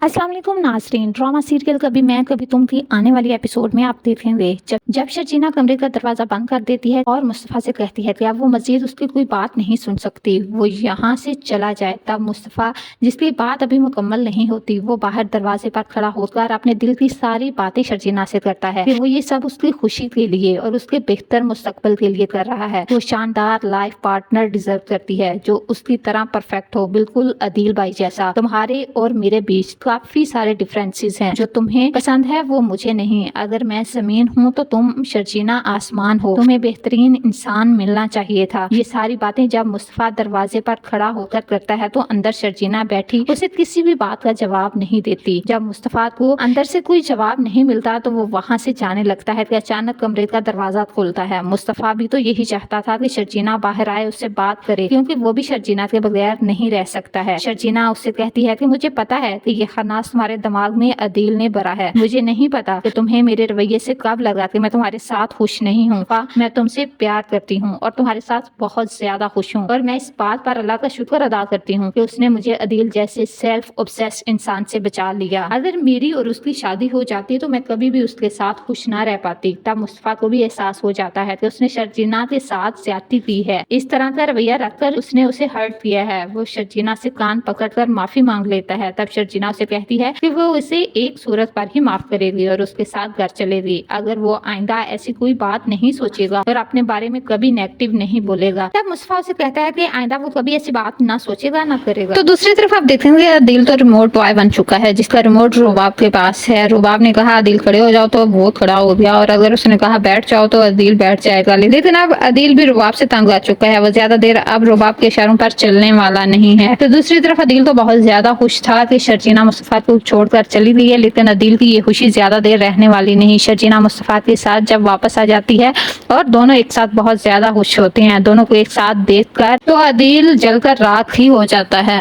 अस्सलाम वालेकुम नाज़रीन। ड्रामा सीरियल कभी मैं कभी तुम की आने वाली एपिसोड में आप देखेंगे जब शर्जीना कमरे का दरवाजा बंद कर देती है और मुस्तफ़ा से कहती है कि अब वो मजीद उसकी कोई बात नहीं सुन सकती, वो यहाँ से चला जाए। तब मुस्तफ़ा, जिसकी बात अभी मुकम्मल नहीं होती, वो बाहर दरवाजे पर खड़ा होकर अपने दिल की सारी बातें शर्जीना से करता है कि वो ये सब उसकी खुशी के लिए और उसके बेहतर मुस्तकबिल के लिए कर रहा है। वो शानदार लाइफ पार्टनर डिजर्व करती है जो उसकी तरह परफेक्ट हो, बिल्कुल अदील भाई जैसा। तुम्हारे और मेरे बीच काफी सारे डिफरेंसेस हैं, जो तुम्हें पसंद है वो मुझे नहीं। अगर मैं जमीन हूँ तो तुम शर्जीना आसमान हो, तुम्हें बेहतरीन इंसान मिलना चाहिए था। ये सारी बातें जब मुस्तफा दरवाजे पर खड़ा होकर करता है तो अंदर शर्जीना बैठी उसे किसी भी बात का जवाब नहीं देती। जब मुस्तफा को अंदर से कोई जवाब नहीं मिलता तो वो वहाँ से जाने लगता है कि अचानक कमरे का दरवाजा खुलता है। मुस्तफा भी तो यही चाहता था कि शर्जीना बाहर आए, उससे बात करे, क्योंकि वो भी शर्जीना के बगैर नहीं रह सकता है। शर्जीना उससे कहती है कि मुझे पता है कि ये खन्नास तुम्हारे दिमाग में अदील ने भरा है। मुझे नहीं पता कि तुम्हें मेरे रवैये से कब लगा कि मैं तुम्हारे साथ खुश नहीं हूँ। मैं तुमसे प्यार करती हूँ और तुम्हारे साथ बहुत ज्यादा खुश हूँ, और मैं इस बात पर अल्लाह का शुक्र अदा करती हूँ कि उसने मुझे अदील जैसे सेल्फ ऑब्सेस्ड इंसान से बचा लिया। अगर मेरी और उसकी शादी हो जाती तो मैं कभी भी उसके साथ खुश ना रह पाती। तब मुस्तफा को भी एहसास हो जाता है कि उसने शर्जीना के साथ ज्यादती की है। इस तरह का रवैया रखकर उसने उसे हर्ट किया है। वो शर्जीना से कान पकड़कर माफी मांग लेता है। तब शर्जीना उसे कहती है कि वो उसे एक सूरत पर ही माफ करेगी और उसके साथ घर चलेगी अगर वो आइंदा ऐसी कोई बात नहीं सोचेगा और अपने बारे में कभी नेगेटिव नहीं बोलेगा। तब मुस्तफा उसे कहता है कि आइंदा वो कभी ऐसी बात ना सोचेगा ना करेगा। तो दूसरी तरफ आप देखेंगे अदील तो रिमोट बॉय बन चुका है, जिसका रिमोट रुबाब के पास है। रुबाब ने कहा अदील खड़े हो जाओ तो वो खड़ा हो गया, और अगर उसने कहा बैठ जाओ तो अदील बैठ जाएगा। लेकिन अब अदील भी रुबाब से तंग आ चुका है। वो ज्यादा देर अब रुबाब के इशारों पर चलने वाला नहीं है। तो दूसरी तरफ अदील तो बहुत ज्यादा खुश था कि शर्जीना मुस्तफा को छोड़कर चली गई है, लेकिन अदील की ये खुशी ज्यादा देर रहने वाली नहीं। शर्जीना मुस्तफा के साथ जब वापस आ जाती है और दोनों एक साथ बहुत ज्यादा खुश होते हैं, दोनों को एक साथ देखकर तो अदील जलकर राख ही हो जाता है।